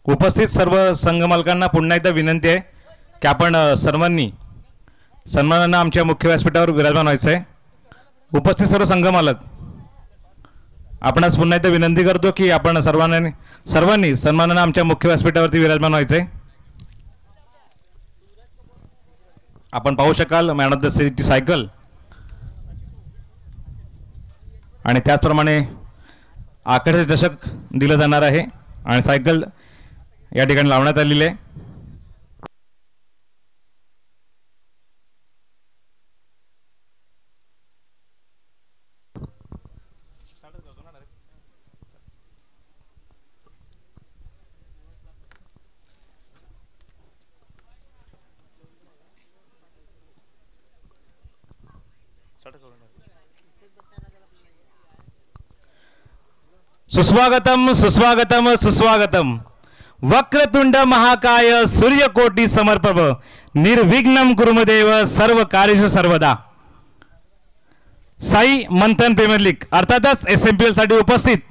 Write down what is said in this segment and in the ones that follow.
उपस्थित सर्व संघ मालकांना पुन्हा एकदा विनंती आहे की आपण सर्वांनी सन्मानानं आमच्या मुख्य व्यासपीठावर विराजमान व्हायचं आहे। उपस्थित सर्व संघ मालक आपणास पुन्हा एकदा विनंती करतो की आपण सर्वांनी सन्मानानं आमच्या मुख्य व्यासपीठावरती विराजमान व्हायचं आहे। आपण पाहू शकाल मॅन ऑफ द सीरीजची सायकल आणि त्याचप्रमाणे आकर्षक चषक दिलं जाणार आहे आणि सायकल या ठिकाणी लावण्यात आलेली आहे। सुस्वागतम सुस्वागतम सुस्वागतम। वक्रतुंड महाकाय सूर्यकोटि समप्रभ निर्विघ्नं कुरुमदेव सर्व कार्येषु सर्वदा। साई मंथन प्रीमियर लीग अर्थातच SMPL साठी उपस्थित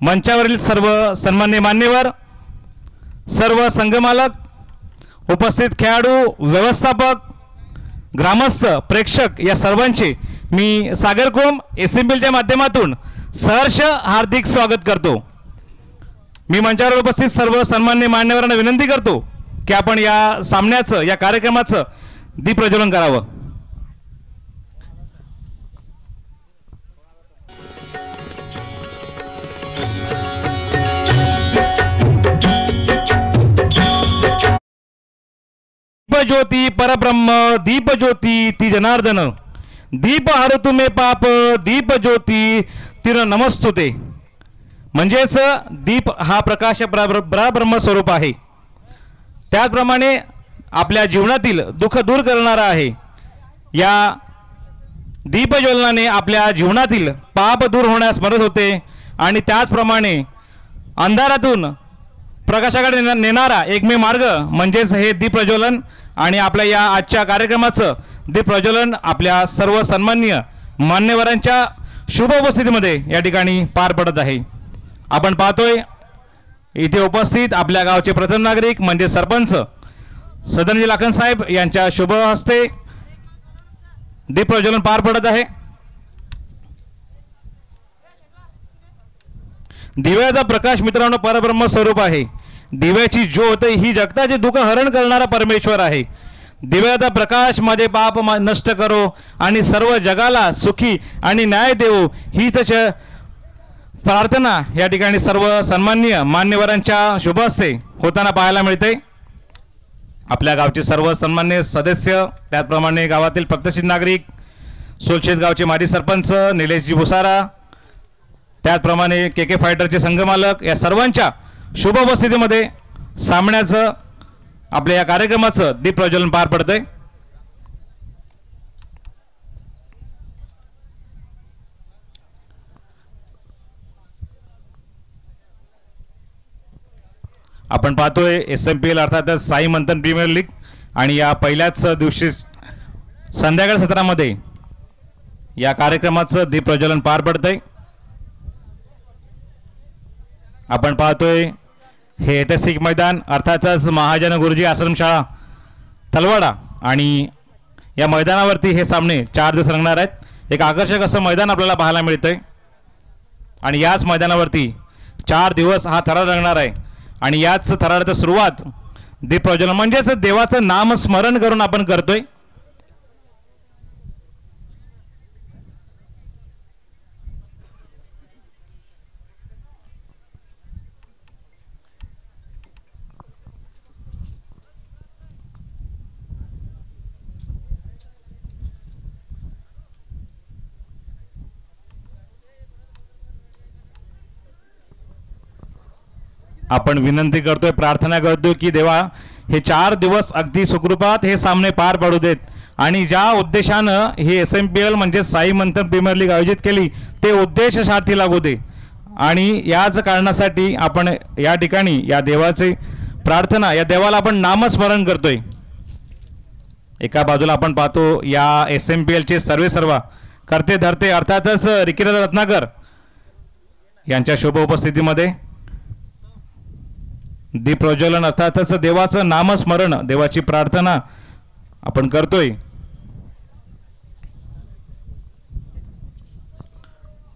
मंचावरील सर्व सन्मान्य मान्यवर, सर्व संघमालक, उपस्थित खेळाडू, व्यवस्थापक, ग्रामस्थ, प्रेक्षक या सर्वांचे मी सागर कोम SMPLच्या माध्यमातून सहर्ष हार्दिक स्वागत करतो। मी मंचावर उपस्थित सर्व सन्मान्य मान्यवरांना विनंती करतो की आपण या सामन्याचं या कार्यक्रमाचं दीप प्रज्वलन करावं। दीप ज्योती परब्रह्म दीप ज्योती ती जनार्दन दीप हर तुम्हे पाप दीप ज्योती तिर नमस्तुते। म्हणजेच दीप हा प्रकाश ब्रह्म स्वरूप आहे, त्याचप्रमाणे आपल्या जीवनातील दुःख दूर करणारा आहे। या दीप ज्वलनाने आपल्या जीवनातील पाप दूर होण्यास मदत होते आणि त्याचप्रमाणे अंधारातून प्रकाशाकडे नेणारा एकमेव मार्ग म्हणजेच हे दीप प्रज्वलन आणि आपल्या या आजच्या कार्यक्रमाचं दीप प्रज्वलन आपल्या सर्व सन्माननीय मान्यवरांच्या शुभ उपस्थितीमध्ये या ठिकाणी पार पडत आहे। आपण पाहतोय इथे उपस्थित आपल्या गावचे प्रथम नागरिक म्हणजे सरपंच सदनजी लाखन साहेब यांच्या शुभ हस्ते दीप प्रज्वलन पार पडत आहे। दिव्याचा प्रकाश मित्रांनो परब्रह्म स्वरूप आहे। दिव्याची ज्योत ही जगताचे दुःख हरण करणारा परमेश्वर आहे। दिव्याचा प्रकाश माझे पाप नष्ट करो आणि सर्व जगाला सुखी आणि न्याय देवो हीच प्रार्थना या ठिकाणी सर्व सन्माननीय मान्यवरांच्या शुभ हस्ते होताना पाहायला मिळते। आपल्या गावचे सर्व सन्मान्य सदस्य, त्याचप्रमाणे गावातील प्रगतशील नागरिक, सोलशेत गावचे माजी सरपंच निलेशजी भुसारा, त्याचप्रमाणे KK फायटरचे संघमालक या सर्वांच्या शुभ उपस्थितीमध्ये सामन्याचं आपल्या या कार्यक्रमाचं दीप प्रज्वलन पार पडतंय। आपण पाहतोय SMPL अर्थातच साई मंथन प्रीमियर लीग आणि या पहिल्याच दिवशी संध्याकाळ सत्रामध्ये या कार्यक्रमाचं दीप प्रज्वलन पार पडतंय। आपण पाहतोय हे ऐतिहासिक मैदान अर्थातच महाजन गुरुजी आश्रमशाळा तलवाडा आणि या मैदानावरती हे सामने 4 दिवस रंगणार आहेत। एक आकर्षक असं मैदान आपल्याला पाहायला मिळतंय आणि याच मैदानावरती 4 दिवस हा थरार रंगणार आहे आणि याच थराराची सुरुवात दीप प्रज्वलन म्हणजेच देवाचं नाम स्मरण करून आपण करतोय। आपण विनंती करतोय, प्रार्थना करतोय की देवा हे 4 दिवस अगदी सुखरूपात हे सामने पार पडू देत आणि ज्या उद्देशानं हे SMPL म्हणजे साई मंथन प्रीमियर लीग आयोजित केली ते उद्देश सार्थी लागू दे आणि याच कारणासाठी आपण या ठिकाणी या देवाची प्रार्थना, या देवाला आपण नामस्मरण करतोय। एका बाजूला आपण पाहतो या SMPL चे सर्व करते धरते अर्थातच रिकिराज रत्नाकर यांच्या शुभ उपस्थितीमध्ये दीप प्रज्वलन अर्थातच देवाचं नामस्मरण, देवाची प्रार्थना आपण करतोय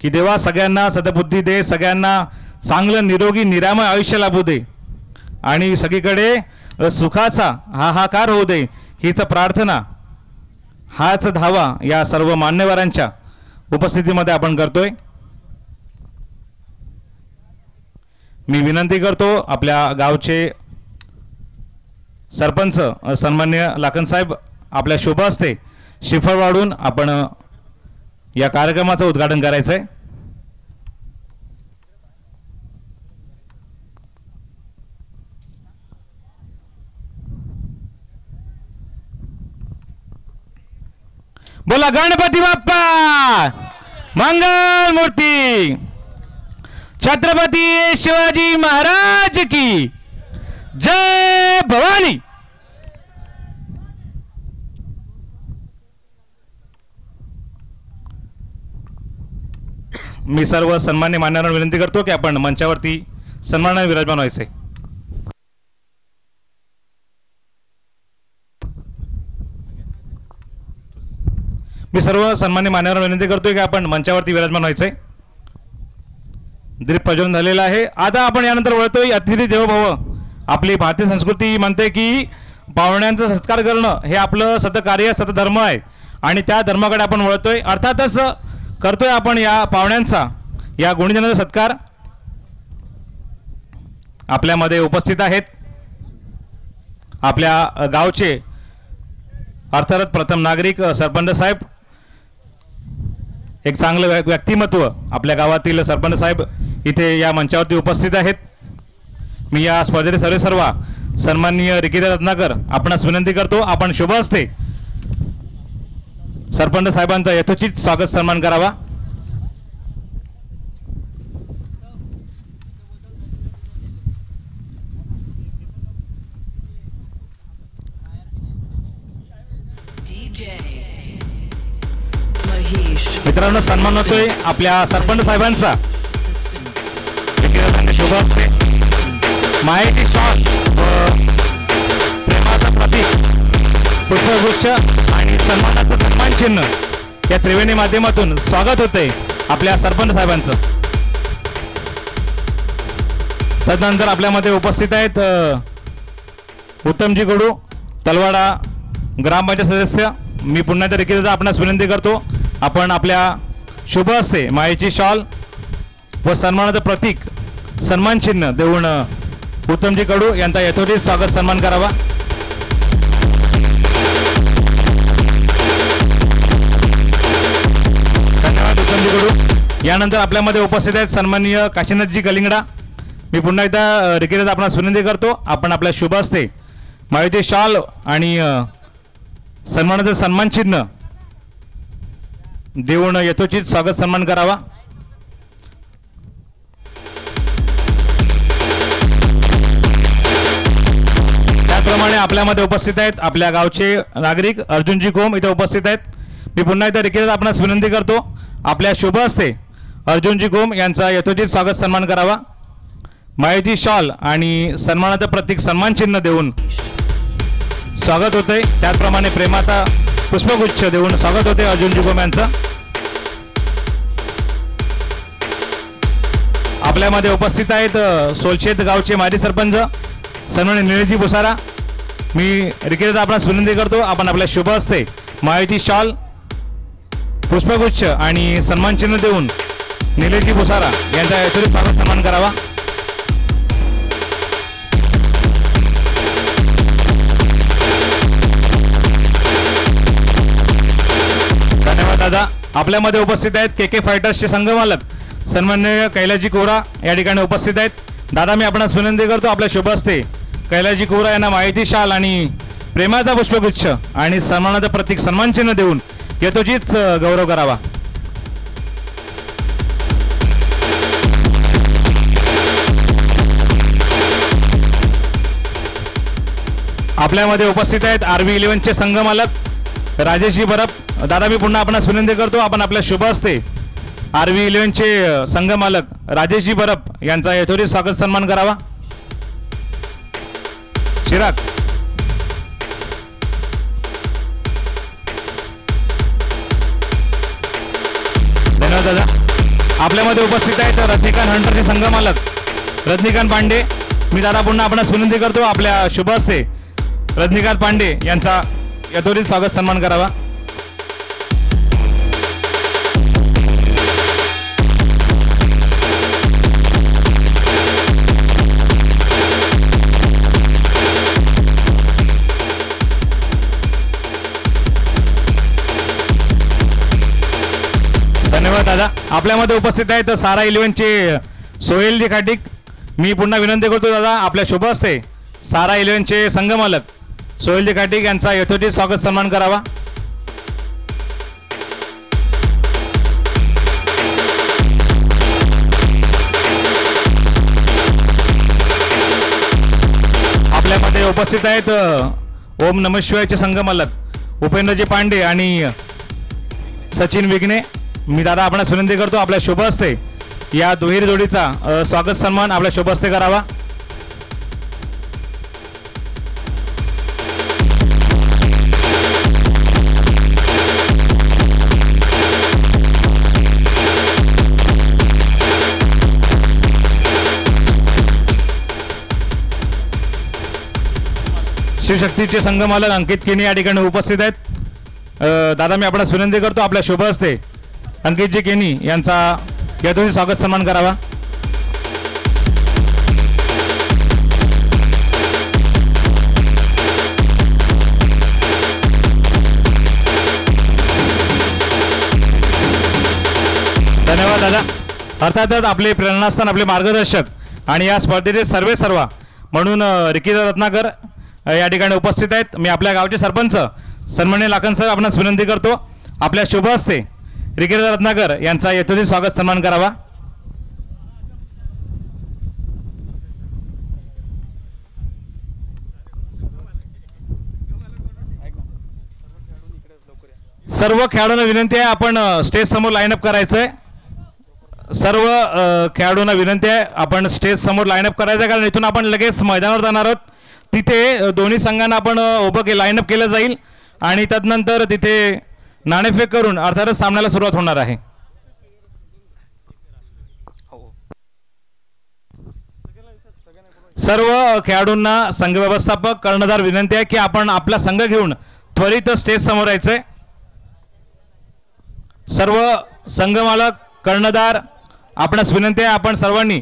की देवा सगळ्यांना सद्बुद्धी दे, सगळ्यांना चांगलं निरोगी निरामय आयुष्य लाभू दे आणि सगळीकडे सुखाचा हाहाकार होऊ दे, हीच प्रार्थना, हाच धावा या सर्व मान्यवरांच्या उपस्थितीमध्ये आपण करतोय। मी विनंती करतो आपल्या गावचे सरपंच सन्मान्य लाखन साहेब आपल्या शुभ हस्ते श्रीफळ वाढून आपण या कार्यक्रमाचं उद्घाटन करायचं आहे। बोला गणपती बाप्पा मंगल मूर्ती, छत्रपती शिवाजी महाराज की जय भवानी। मी सर्व सन्मान्य मान्यवरांना विनंती करतो की आपण मंचावरती सन्मानाने विराजमान व्हायचे। मी सर्व सन्मान्य मान्यवरांना विनंती करतोय की आपण मंचावरती विराजमान व्हायचे। दीप प्रज्वलन झालेलं आहे। आता आपण यानंतर वळतोय अतिथी देवो भव। आपली भारतीय संस्कृती म्हणते की पाहुण्यांचा सत्कार करणं हे आपलं सतकार्य सतधर्म आहे आणि त्या धर्माकडे आपण वळतोय। अर्थातच करतोय आपण या पाहुण्यांचा, या गुणीजनांचा सत्कार। आपल्यामध्ये उपस्थित आहेत आपल्या गावचे अर्थात प्रथम नागरिक सरपंच साहेब, एक चांगलं व्यक्तिमत्व आपल्या गावातील सरपंच साहेब इथे या मंचावरती उपस्थित आहेत। मी या स्पर्धेचे सर्व सन्माननीय रिकिता रत्नाकर आपणास विनंती करतो आपण शुभ हस्ते सरपंच साहेबांचा यथोचित स्वागत सन्मान करावा। मित्रांनो सन्मान होतोय आपल्या सरपंच साहेबांचा। शुभ हस्ते मायेची शॉल व प्रेमाचा प्रतीक, पुष्पगुच्छ आणि सन्मानाचं सन्मान चिन्ह या त्रिवेणी माध्यमातून स्वागत होते आपल्या सरपंच साहेबांचं। तदनंतर आपल्यामध्ये उपस्थित आहेत उत्तमजी कडू तलवाडा ग्रामपंचायत सदस्य। मी पुन्हा एकदा रिकिता आपणास विनंती करतो आपण आपल्या शुभ हस्ते मायेची शॉल व सन्मानाचं प्रतीक सन्मान चिन्ह देऊन उत्तमजी कडू यांचा यथोचित स्वागत सन्मान करावा। धन्यवाद उत्तमजी कडू। यानंतर आपल्यामध्ये उपस्थित आहेत सन्माननीय काशीनाथजी कलिंगडा। मी पुन्हा एकदा रिकिता आपणास विनंती करतो आपण आपल्या शुभ हस्ते मायेची शॉल आणि सन्मानाचं सन्मान चिन्ह देऊन यथोचित स्वागत सन्मान करावा। त्याचप्रमाणे आपल्यामध्ये उपस्थित आहेत आपल्या गावचे नागरिक अर्जुनजी कोम इथे उपस्थित आहेत। मी पुन्हा एकदा रिकिता आपणास विनंती करतो आपल्या शुभ हस्ते अर्जुनजी कोम यांचा यथोचित स्वागत सन्मान करावा। मायेची शॉल आणि सन्मानाचं प्रतीक सन्मान चिन्ह देऊन स्वागत होते। त्याचप्रमाणे प्रेमाचा पुष्पगुच्छ देऊन स्वागत होते अर्जुनजी कोम यांचं। आपल्यामध्ये उपस्थित आहेत सोलशेत गावचे माजी सरपंच सन्माननीय निलेशजी भुसारा। मी रिकिता आपणास विनंती करतो आपण आपल्या शुभ हस्ते मायेची शॉल, पुष्पगुच्छ आणि सन्मान चिन्ह देऊन निलेशजी भुसारा यांचा यथोचित स्वागत सन्मान करावा। धन्यवाद दादा। आपल्यामध्ये उपस्थित आहेत के फायटर्सचे संघ मालक सन्माननीय कैलासजी कोहरा या ठिकाणी उपस्थित आहेत। दादा मी आपणास विनंती करतो आपल्या शुभ हस्ते कैलासजी कोहरा यांना मायेची शाल आणि प्रेमाचा पुष्पगुच्छ आणि सन्मानाचं प्रतीक सन्मान चिन्ह देऊन यथोचित गौरव करावा। आपल्यामध्ये उपस्थित आहेत RV11 चे संघ मालक राजेशजी बरप। दादा मी पुन्हा आपणास विनंती करतो आपण आपल्या शुभ हस्ते RV11 चे संघ मालक राजेशजी बरप यांचा यथोचित स्वागत सन्मान करावा। चिराग. धन्यवाद दादा. आपल्यामध्ये उपस्थित आहेत रजनीकांत हंटरचे संघमालक रजनीकांत पांडे. मी दादा पुन्हा आपणास विनंती करतो आपल्या शुभ हस्ते रजनीकांत पांडे यांचा यथोचित स्वागत सन्मान करावा. धन्यवाद दादा. आपल्यामध्ये उपस्थित आहेत सारा 11चे सोहेलजी खाटिक. मी पुन्हा विनंती करतो दादा आपल्या शुभ हस्ते सारा 11चे संघमालक सोहेलजी खाटिक यांचा यथोचित स्वागत सन्मान करावा. आपल्यामध्ये उपस्थित आहेत ओम नमः शिवायचे संघमालक उपेंद्रजी पांडे आणि सचिन विघ्ने. मी दादा आपणास विनंती करतो आपल्या शुभ हस्ते या दुहेरी जोडीचा स्वागत सन्मान आपल्या शुभ हस्ते करावा. शिवशक्तीचे संघमालक अंकित केनी या ठिकाणी उपस्थित आहेत. दादा मी आपणास विनंती करतो आपल्या शुभ हस्ते अंकितजी केनी यांचा यातून स्वागत सन्मान करावा. धन्यवाद दादा. अर्थातच आपले प्रेरणास्थान आपले मार्गदर्शक आणि या स्पर्धेचे सर्वेसर्वा म्हणून रिकीदा रत्नाकर या ठिकाणी उपस्थित आहेत. मी आपल्या गावचे सरपंच सन्माननीय लाखन साहेब आपणास विनंती करतो आपल्या शुभ हस्ते रिकीदा रत्नाकर यांचा यथोचित स्वागत सन्मान करावा. सर्व खेळाडूंना विनंती आहे आपण स्टेज समोर लाईनअप करायचंय. सर्व खेळाडूंना विनंती आहे आपण स्टेज समोर लाईनअप करायचं आहे कारण इथून आपण लगेच मैदानावर जाणार आहोत. तिथे दोन्ही संघांना आपण उभं लाईनअप केलं जाईल आणि तदनंतर तिथे नाणेफेक करून अर्थातच सामन्याला सुरुवात होणार आहे. सर्व खेळाडूंना संघ व्यवस्थापक कर्णधार विनंती आहे की आपण आपला संघ घेऊन त्वरित स्टेज समोर यायचंय. सर्व संघमालक कर्णधार आपणास विनंती आहे आपण सर्वांनी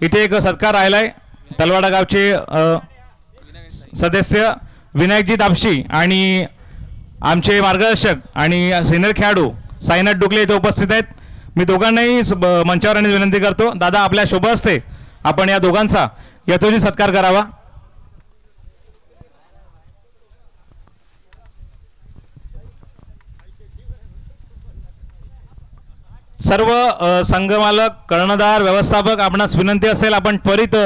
इथे एक सत्कार राहिलाय. तलवाडा गावचे सदस्य विनायकजी दापशी आणि आमचे मार्गदर्शक आणि सिनियर खेळाडू साईनाथ डुकले इथे उपस्थित आहेत. मी दोघांनाही मंचावर आणण्याची विनंती करतो. दादा आपल्या शुभ हस्ते आपण या दोघांचा यथोचित सत्कार करावा. सर्व संघमालक कर्णधार व्यवस्थापक आपणास विनंती असेल आपण त्वरित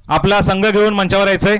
आपला संघ घेऊन मंचावर यायचंय.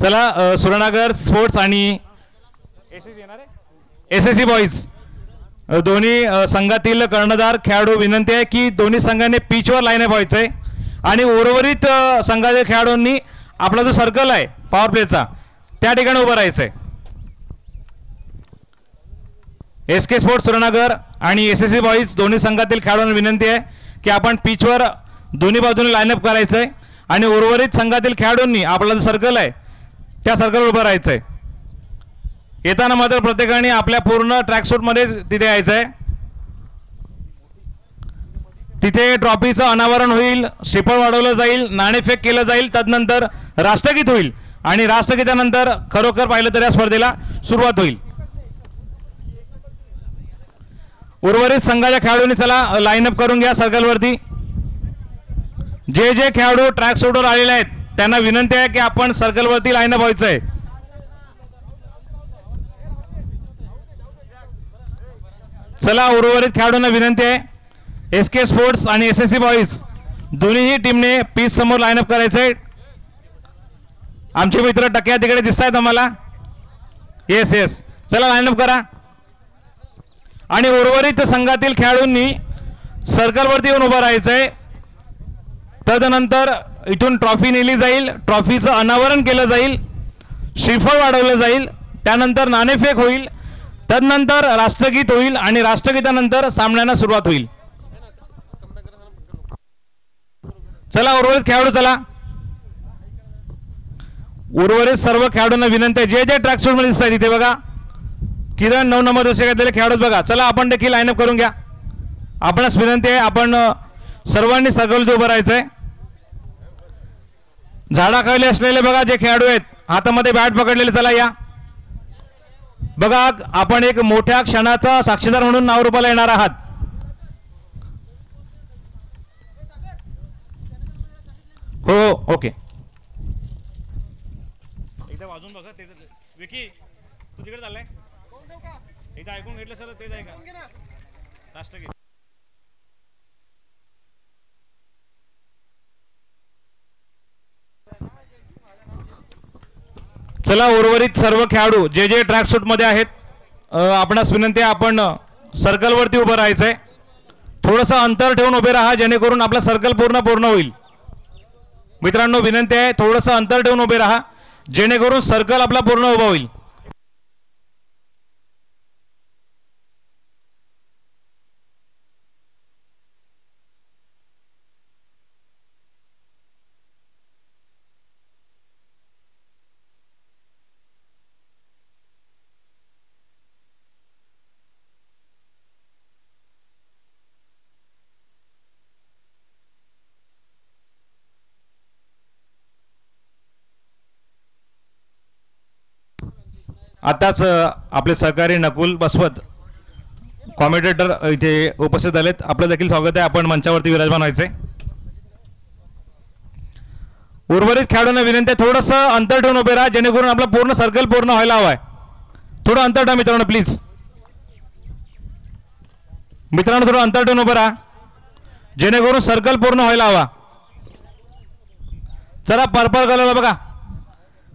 चला सुरेनगर स्पोर्ट्स आणि एसएससी बॉईज दोन्ही संघातील कर्णधार खेळाडू विनंती आहे की दोन्ही संघाने पिचवर लाईनअप व्हायचंय आणि उर्वरित संघाच्या खेळाडूंनी आपला जो सर्कल आहे पॉवर प्लेचा त्या ठिकाणी उभं राहायचंय. एसके स्पोर्ट्स सुरेनगर आणि एसएससी बॉईज दोन्ही संघातील खेळाडूंना विनंती आहे की आपण पिचवर दोन्ही बाजूने लाईनअप करायचंय आणि उर्वरित संघातील खेळाडूंनी आपला जो सर्कल आहे त्या सर्कलवर उभं राहायचंय. येताना मात्र प्रत्येकाने आपल्या पूर्ण ट्रॅकसूटमध्ये तिथे यायचं आहे. तिथे ट्रॉफीचं अनावरण होईल, श्रीफळ वाढवलं जाईल, नाणेफेक केलं जाईल, तदनंतर राष्ट्रगीत होईल आणि राष्ट्रगीतानंतर खरोखर पाहिलं तर या स्पर्धेला सुरुवात होईल. उर्वरित संघाच्या खेळाडूंनी चला लाईनअप करून घ्या सर्कलवरती. जे जे खेळाडू ट्रॅक सूटवर आलेले आहेत त्यांना विनंती आहे की आपण सर्कलवरती लाईनअप व्हायचं आहे. चला उर्वरित खेळाडूंना विनंती आहे, SK स्पोर्ट्स आणि SSC बॉईज दोन्हीही टीमने पीच समोर लाईनअप करायचं आहे. आमचे मित्र टक्क्या तिकडे दिसत आहेत आम्हाला. येस येस, चला लाईनअप करा. आणि उर्वरित संघातील खेळाडूंनी सर्कलवरती येऊन उभं राहायचं आहे. तदनंतर इथून ट्रॉफी नेली जाईल, ट्रॉफीचं अनावरण केलं जाईल, श्रीफळ वाढवलं जाईल, त्यानंतर नाणेफेक होईल, तदनंतर राष्ट्रगीत होईल आणि राष्ट्रगीतानंतर सामन्यांना सुरुवात होईल. चला उर्वरित खेळाडू चला. उर्वरित सर्व खेळाडूंना विनंती आहे, जे जे ट्रॅक सूट मध्ये दिसत आहे तिथे बघा, किरण 9 नंबर जसे घातलेले खेळाडू बघा. चला आपण देखील लाईनअप करून घ्या. आपणास विनंती आहे, आपण सर्वांनी सर्कलवरती उभं राहायचं आहे. झाडाखाली असलेले बघा जे खेळाडू आहेत हातामध्ये बॅट पकडलेले, चला या. बघा आपण एक मोठ्या क्षणाचा साक्षीदार म्हणून नावरूपाला येणार आहात. हो ओके. एकदा वाजून बघा. ते विकी तू तिकडे चाललाय, एकदा ऐकून घेतलं सर. तेच आहे का राष्ट्रगीत? चला उर्वरित सर्व खेळाडू जे जे ट्रॅक सूट मध्ये आहेत, आपणास विनंती आहे आपण सर्कलवरती उभं राहायचंय. थोडंसं अंतर ठेवून उभे राहा जेणेकरून आपला सर्कल पूर्ण होईल. मित्रांनो विनंती आहे, थोडंसं अंतर ठेवून उभे राहा जेणेकरून सर्कल आपला पूर्ण उभा होईल. आताच आपले सहकारी नकुल बसवत कॉमेंटेटर इथे उपस्थित झालेत. आपलं देखील स्वागत आहे. आपण मंचावरती विराजमान व्हायचंय. उर्वरित खेळाडूंना विनंती आहे, थोडंसं अंतर ठेवून उभे राहा जेणेकरून आपला पूर्ण सर्कल पूर्ण व्हायला हवाय. थोडं अंतर ठेवा मित्रांनो प्लीज. मित्रांनो थोडं अंतर ठेवून उभं राहा जेणेकरून सर्कल पूर्ण व्हायला हवा. चला पर्पल कलर बघा,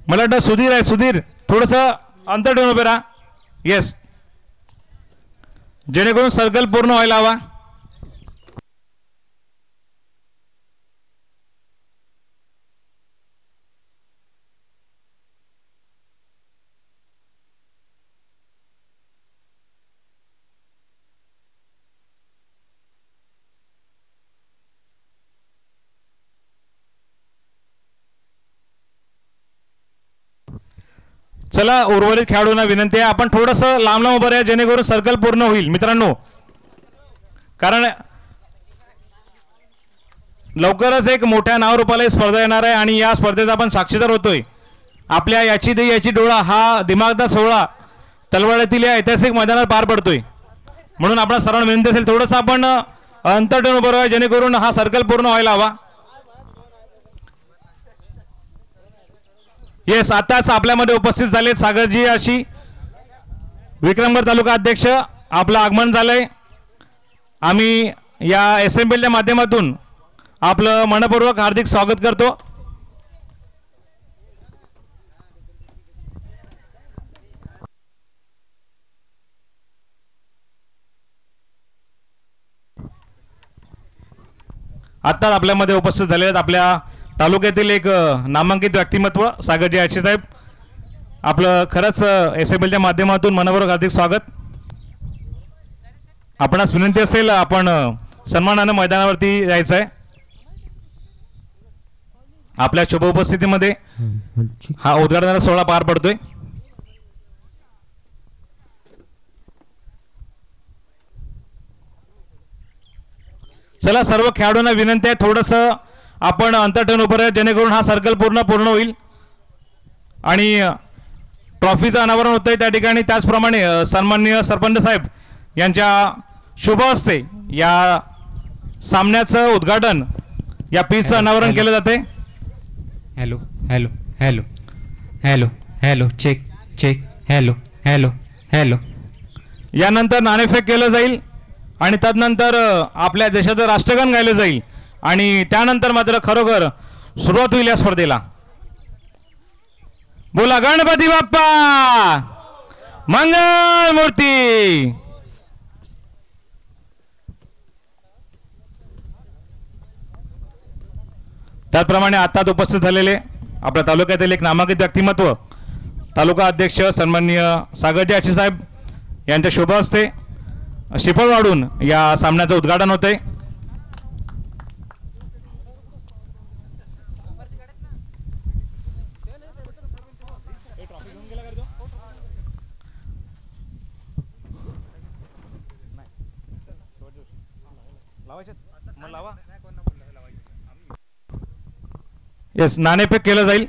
मला वाटतं सुधीर आहे. सुधीर थोडंसं अंतर ठेवून उभे राहा. येस, जेणेकरून सर्कल पूर्ण व्हायला हवा. चला उर्वरित खेळाडूंना विनंती आहे, आपण थोडंसं लांब उभं राहा जेणेकरून सर्कल पूर्ण होईल मित्रांनो. कारण लवकरच एक मोठ्या नावरूपाला स्पर्धा येणार आहे आणि या स्पर्धेचा आपण साक्षीदार होतोय. आपल्या याची दे याची डोळा हा दिमागदार सोहळा तलवाड्यातील या ऐतिहासिक मैदानात पार पडतोय. म्हणून आपण सर्वांना विनंती असेल, थोडंसं आपण अंतर ठेवून उभं राहा जेणेकरून हा सर्कल पूर्ण व्हायला हवा. येस, आताच आपल्यामध्ये उपस्थित झालेत सागरजी अशी विक्रमगड तालुका अध्यक्ष, आपलं आगमन झालंय. आम्ही या SMPLच्या माध्यमातून आपलं मनपूर्वक हार्दिक स्वागत करतो. आत्ताच आपल्यामध्ये उपस्थित झाले आहेत आपल्या तालुक्यातील एक नामांकित व्यक्तिमत्व सागरजी आक्षी साहेब. आपलं खरंच SMPLच्या माध्यमातून मनपूर्वक हार्दिक स्वागत. आपणास विनंती असेल आपण सन्मानाने मैदानावरती जायचं आहे. आपल्या शुभ उपस्थितीमध्ये हा उद्घाटनाचा सोहळा पार पडतोय. चला सर्व खेळाडूंना विनंती आहे थोडंसं आपण अंतर ठेवून उभं राहा जेणेकरून हा सर्कल पूर्ण होईल आणि ट्रॉफीचं अनावरण होतंय त्या ठिकाणी. त्याचप्रमाणे सन्माननीय सरपंच साहेब यांच्या शुभ हस्ते या सामन्याचं उद्घाटन या पिचचं अनावरण केलं जाते. Hello hello hello hello hello check check hello hello hello. यानंतर नाणेफेक केलं जाईल आणि तदनंतर आपल्या देशाचं राष्ट्रगान गायलं जाईल आणि त्यानंतर मात्र खरोखर सुरुवात होईल या स्पर्धेला. बोला गणपती बाप्पा मंगल मूर्ती. त्याचप्रमाणे आता उपस्थित झालेले आपल्या तालुक्यातील एक नामांकित व्यक्तिमत्व तालुका अध्यक्ष सन्माननीय सागरजी आची साहेब यांच्या शुभ हस्ते श्रीफळ वाढून या सामन्याचं उद्घाटन होते. येस नाणेफेक केलं जाईल.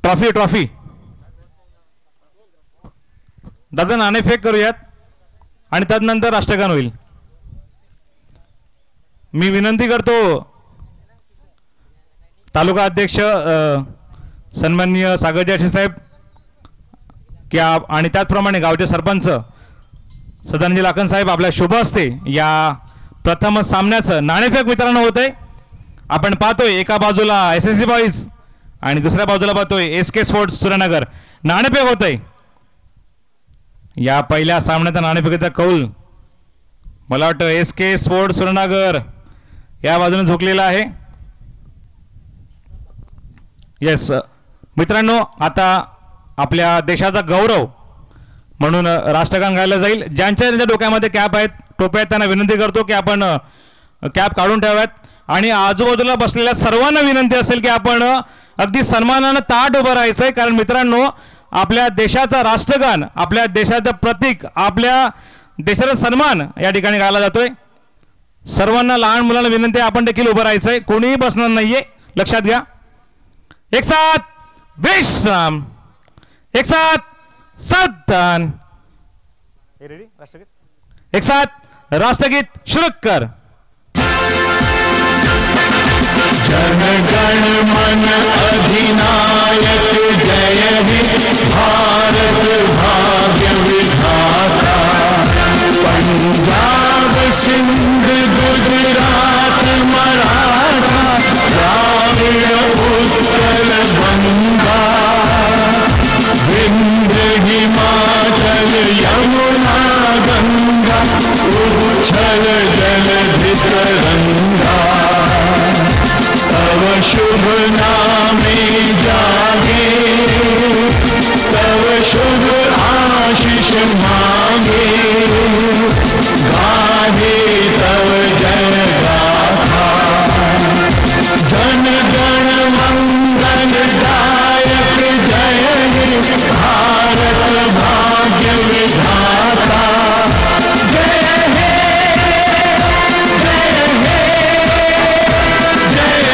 ट्रॉफी दादा नाणेफेक करूयात आणि तदनंतर राष्ट्रगान होईल. मी विनंती करतो तालुका अध्यक्ष सन्माननीय सागरजी साहेब की आणि त्याचप्रमाणे गावचे सरपंच सदानंद लाखन साहेब आपल्या शुभ हस्ते या प्रथम सामन्याचं नाणेफेक वितरण होतंय. आपण पाहतोय एका बाजूला SSC बॉईज आणि दुसऱ्या बाजूला पाहतोय SK स्पोर्ट्स सुरेनगर. नाणेफेक होतंय. या पहिल्या सामन्याचा नाणेफेकीचा कौल मला वाटतं SK स्पोर्ट्स सुरेनगर या बाजूने झुकलेला आहे. येस मित्रांनो, आता आपल्या देशाचा गौरव म्हणून राष्ट्रगान गायलं जाईल. ज्यांच्या डोक्यामध्ये कॅप आहेत टोप्या आहेत त्यांना विनंती करतो की आपण कॅप काढून ठेवाव्यात आणि आजूबाजूला बसलेल्या सर्वांना विनंती असेल की आपण अगदी सन्मानानं ताट उभं राहायचं आहे. कारण मित्रांनो, आपल्या देशाचा राष्ट्रगान, आपल्या देशाचं प्रतीक, आपल्या देशाचा सन्मान या ठिकाणी गायला जातोय. सर्वांना लहान मुलांना विनंती आहे आपण देखील उभं राहायचं आहे. कोणीही बसणार नाहीये, लक्षात घ्या. एक साथ विश्राम, एक साथ सावधान, एक साथ राष्ट्रगीत शुरू कर. जनगण मन अधिनायक जय हे भारत भाग्य विधाता. पंजाब सिंध गुजरात मराठा द्राविड़ उत्कल बंगा. विंध्य हिमाचल यमुना गंगा उच्छल जलधि तरंगा. तव शुभ नामे जागे, तव शुभ आशीष मांगे. गाहे तव जय गाथा. जन गण मंगल दायक जय हे भारत भाग्य विधाता. जय हे जय हे जय हे जय जय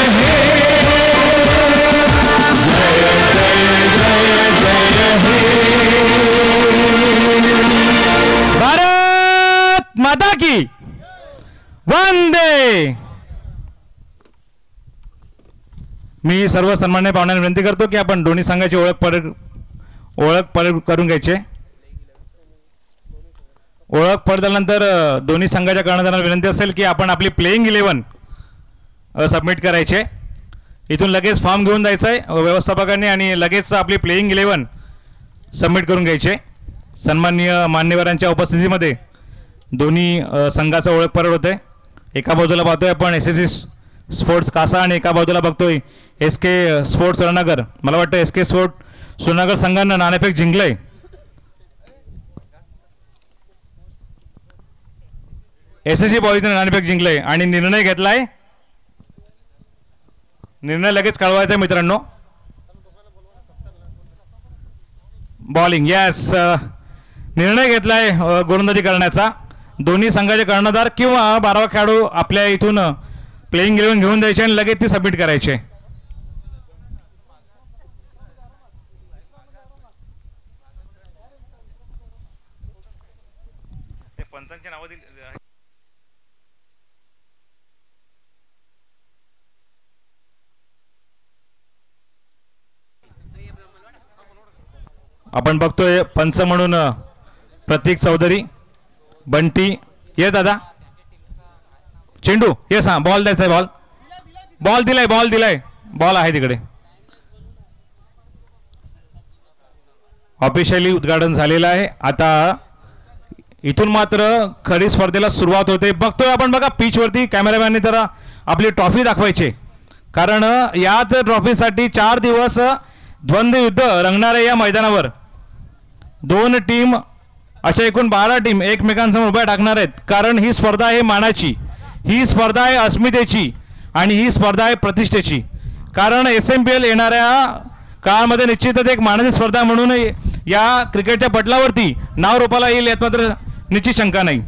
जय जय हे. भारत माता की वंदे. मी सर्व सन्मान्य पाहुण्यांना विनंती करतो की आपण दोन्ही संघाची ओळख करून घ्यायची. ओळख पडल्यानंतर दोन्ही संघाच्या कर्णधारांना विनंती असेल की आपण आपली प्लेइंग 11 सबमिट करायचे. इथून लगेच फॉर्म घेऊन जायचं आहे व्यवस्थापकांनी आणि लगेच आपली प्लेइंग 11 सबमिट करून घ्यायचे. सन्माननीय मान्यवरांच्या उपस्थितीमध्ये दोन्ही संघाचं ओळख परत होते. एका बाजूला पाहतोय आपण SSC स्पोर्ट्स कासा आणि एका बाजूला बघतोय SK स्पोर्ट्स सुरेनगर. मला वाटतं SK स्पोर्ट्स सुरेनगर संघानं नाणेफेक जिंकलंय. SSC बॉईजने नाणेफेक जिंकलंय आणि निर्णय घेतलाय. निर्णय लगेच कळवायचा निर्णय घेतलाय गोलंदाजी करण्याचा. दोन्ही संघाचे कर्णधार किंवा 12वा खेळाडू आपल्या इथून प्लेइंग 11 घेऊन द्यायचे आणि लगेच ती सबमिट करायचे. पंचांची नावं दिली. आपण बघतोय पंच म्हणून प्रतीक चौधरी, बंटी. ये दादा, चेंडू येस. हां, बॉल द्यायचा आहे. बॉल दिलाय. बॉल आहे तिकडे. ऑफिशियली उद्घाटन झालेलं आहे. आता इथून मात्र खरी स्पर्धेला सुरुवात होते. बघतोय आपण बघा पिचवरती कॅमेरामॅनने तर आपली ट्रॉफी दाखवायची, कारण याच ट्रॉफीसाठी 4 दिवस द्वंद्व युद्ध रंगणार आहे या मैदानावर. 2 टीम अशा एकूण 12 टीम एकमेकांसमोर उभ्या टाकणार आहेत, कारण ही स्पर्धा आहे मानाची, ही स्पर्धा आहे अस्मितेची आणि ही स्पर्धा आहे प्रतिष्ठेची. कारण SMPL येणाऱ्या काळामध्ये निश्चितच एक मानाची स्पर्धा म्हणून या क्रिकेटच्या पटलावरती नाव रूपाला येईल यात मात्र निश्चित शंका नाही.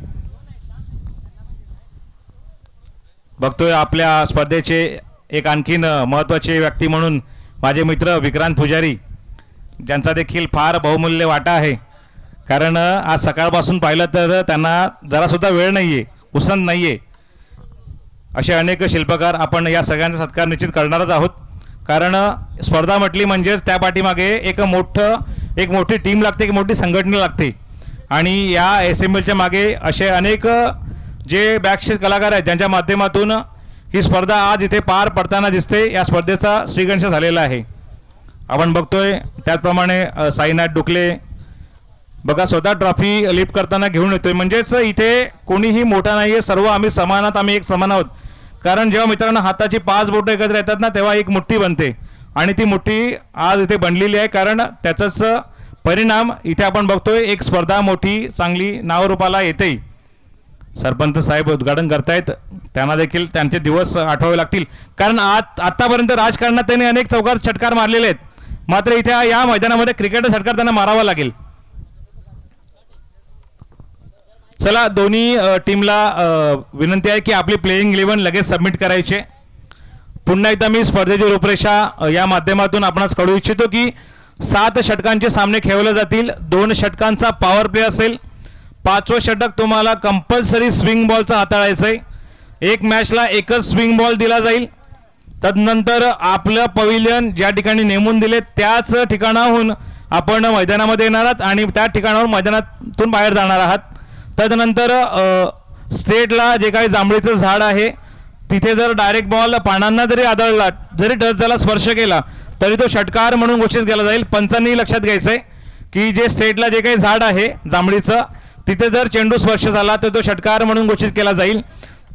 बघतोय आपल्या स्पर्धेचे एक आणखीन महत्त्वाचे व्यक्ती म्हणून माझे मित्र विक्रांत पुजारी, ज्यांचा देखील फार बहुमूल्य वाटा आहे. कारण आज सकाळपासून पाहिलं तर त्यांना जरासुद्धा वेळ नाही आहे, उसंत नाही आहे. असे अनेक शिल्पकार आपण या सगळ्यांचा सत्कार निश्चित करणारच आहोत. कारण स्पर्धा म्हटली म्हणजेच त्या पाठीमागे एक मोठी टीम लागते, एक मोठी संघटना लागते. आणि या SMPLच्या मागे असे अनेक जे बॅकस्टेज कलाकार आहेत, ज्यांच्या माध्यमातून ही स्पर्धा आज इथे पार पडताना दिसते. या स्पर्धेचा श्रीगणेश झालेला आहे. आपण बघतोय त्याचप्रमाणे साईनाथ डुकले बघा स्वतः ट्रॉफी लिफ्ट करताना घेऊन येतोय. म्हणजेच इथे कोणीही मोठा नाही आहे, सर्व आम्ही समानात, आम्ही एक समान आहोत. कारण जेव्हा मित्रांनो हाताची 5 बोटं एकत्र येतात ना, तेव्हा एक मुठ्ठी बनते आणि ती मुठ्ठी आज इथे बनलेली आहे. कारण त्याचाच परिणाम इथे आपण बघतोय, एक स्पर्धा मोठी चांगली नावरूपाला येते. सरपंच साहेब उद्घाटन करतायत, त्यांना देखील त्यांचे दिवस आठवावे लागतील. कारण आतापर्यंत राजकारणात त्यांनी अनेक चौकार षटकार मारलेले आहेत, मात्र इथे या मैदानामध्ये क्रिकेटचा षटकार त्यांना मारावा लागेल. चला, दोन्ही टीमला विनंती आहे की आपली प्लेइंग 11 लगेच सबमिट करायचे. पुन्हा एकदा मी स्पर्धेची रूपरेषा या माध्यमातून आपणास कळू इच्छितो की 7 षटकांचे सामने खेळवले जातील. 2 षटकांचा पॉवर प्ले असेल. 5वं षटक तुम्हाला कंपल्सरी स्विंग बॉलचा हाताळायचं आहे. एक मॅचला एकच स्विंग बॉल दिला जाईल. तदनंतर आपलं पविलियन ज्या ठिकाणी नेमून दिले त्याच ठिकाणाहून आपण मैदानामध्ये येणार आहात आणि त्या ठिकाणावर मैदानातून बाहेर जाणार आहात. तदनंतर स्टेटला जे काही जांभळीचं झाड आहे तिथे जर डायरेक्ट बॉल पानांना जरी आदळला, जरी टच झाला, स्पर्श केला, तरी तो षटकार म्हणून घोषित केला जाईल. पंचांनी लक्षात घ्यायचं आहे की जे स्टेटला जे काही झाड आहे जांभळीचं, तिथे जर चेंडू स्पर्श झाला तर तो षटकार म्हणून घोषित केला जाईल.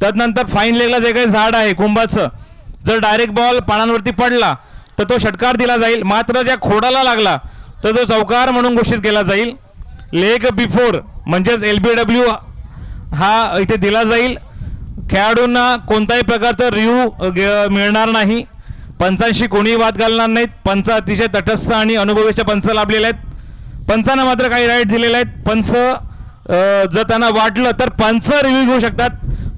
तदनंतर फाईन लेगला जे काही झाड आहे कुंभाचं, जर डायरेक्ट बॉल पानांवरती पडला तर तो षटकार दिला जाईल. मात्र ज्या खोडाला लागला तर तो चौकार म्हणून घोषित केला जाईल. लेग बिफोर म्हणजेच LBW हा इथे दिला जाईल. खेळाडूंना कोणत्याही प्रकारचं रिव्ह्यू मिळणार नाही. पंचांशी कोणीही वाद घालणार नाहीत. पंच अतिशय तटस्थ आणि अनुभवीचे पंच लाभलेले आहेत. पंचांना मात्र काही राईट दिलेले आहेत. पंच जर त्यांना वाटलं तर पंच रिव्ह्यू घेऊ शकतात.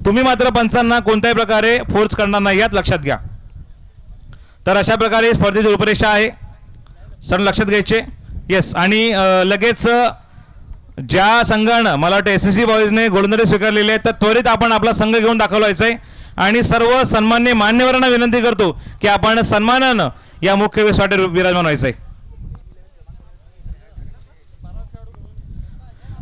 तुम्ही मात्र पंचांना कोणत्याही प्रकारे फोर्स करणार नाही, यात लक्षात घ्या. तर अशा प्रकारे स्पर्धेची रूपरेषा आहे, सर लक्षात घ्यायचे. येस, आणि लगेच ज्या संघानं मला वाटतं SSC बॉईजने गोलंदाजी स्वीकारलेली आहे तर त्वरित आपण आपला संघ घेऊन दाखवलायचा आहे. आणि सर्व सन्मान्य मान्यवरांना विनंती करतो की आपण सन्मानानं या मुख्य वेळेसाठी विराजमान व्हायचं आहे.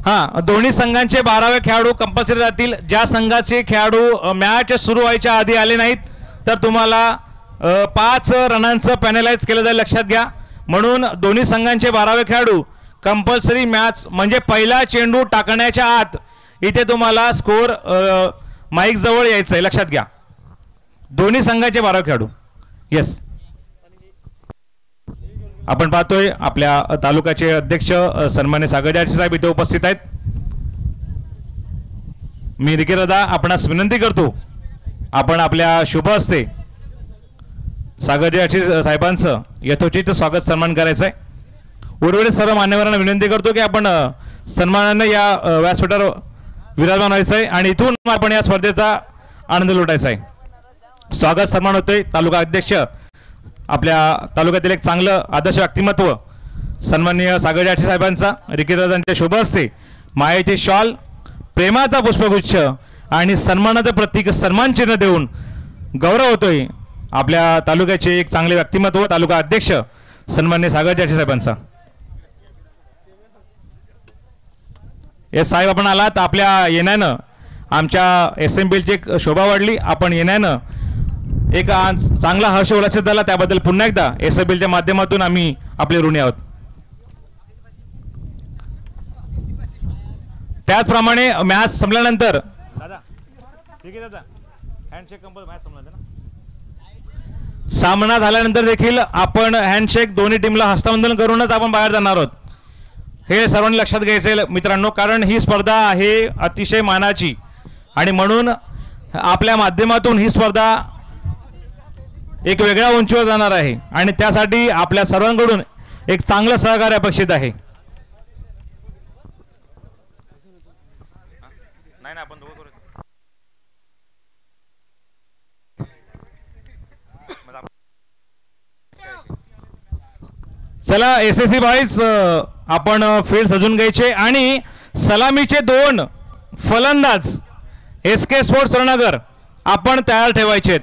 हां, दोन्ही संघांचे 12वे खेळाडू कंपल्सरी राहतील. ज्या संघाचे खेळाडू मॅच सुरू व्हायच्या आधी आले नाहीत तर तुम्हाला 5 रनांचं पॅनलाइज केलं जाईल, लक्षात घ्या. म्हणून दोन्ही संघांचे 12वे खेळाडू कंपल्सरी मॅच म्हणजे पहिला चेंडू टाकण्याच्या आत इथे तुम्हाला स्कोर माईक जवळ यायचं आहे, लक्षात घ्या. दोन्ही संघाचे 12 खेळाडू. येस, आपण पाहतोय आपल्या तालुक्याचे अध्यक्ष सन्मान्य सागर जारशी साहेब इथे उपस्थित आहेत. मी देखील दादा आपणास विनंती करतो आपण आपल्या शुभ हस्ते सागर जारशी साहेबांचं यथोचित स्वागत सन्मान करायचं आहे. उर्वरित सर्व मान्यवरांना विनंती करतो की आपण सन्मानाने या व्यासपीठावर विराजमान व्हायचं आहे आणि इथून आपण या स्पर्धेचा आनंद लुटायचा आहे. स्वागत सन्मान होतोय तालुका अध्यक्ष आपल्या तालुक्यातील एक चांगलं आदर्श व्यक्तिमत्व सन्माननीय सागर जाटे साहेबांचा रिकीदादांच्या शुभ हस्ते मायेचे शॉल, प्रेमाचा पुष्पगुच्छ आणि सन्मानाचं प्रतीक सन्मान चिन्ह देऊन गौरव होतोय आपल्या तालुक्याचे एक चांगले व्यक्तिमत्व तालुका अध्यक्ष सन्माननीय सागर जाटे साहेबांचा. हे साहेब आपण आलात, आपल्या येण्यानं आमच्या SMPLची एक शोभा वाढली. आपण येण्यानं एक चांगला हर्ष उल्हासित झाला, त्याबद्दल पुन्हा एकदा SMPLच्या माध्यमातून आम्ही आपले ऋणी आहोत. त्याचप्रमाणे मॅच संपल्यानंतर सामना झाल्यानंतर देखील आपण हँडशेक दोन्ही टीमला हस्तांदोलन करूनच आपण बाहेर जाणार आहोत. हे सर्वांनी लक्षात घ्यायचं मित्रांनो, कारण ही स्पर्धा आहे अतिशय मानाची आणि म्हणून आपल्या माध्यमातून ही स्पर्धा एक वेगळ्या उंचीवर जाणार आहे आणि त्यासाठी आपल्या सर्वांकडून एक चांगलं सहकार्य अपेक्षित आहे. चला SSC बॉईज आपण फील्ड सजून घ्यायचे आणि सलामीचे 2 फलंदाज SK स्पोर्ट्स श्रीनगर आपण तयार ठेवायचे.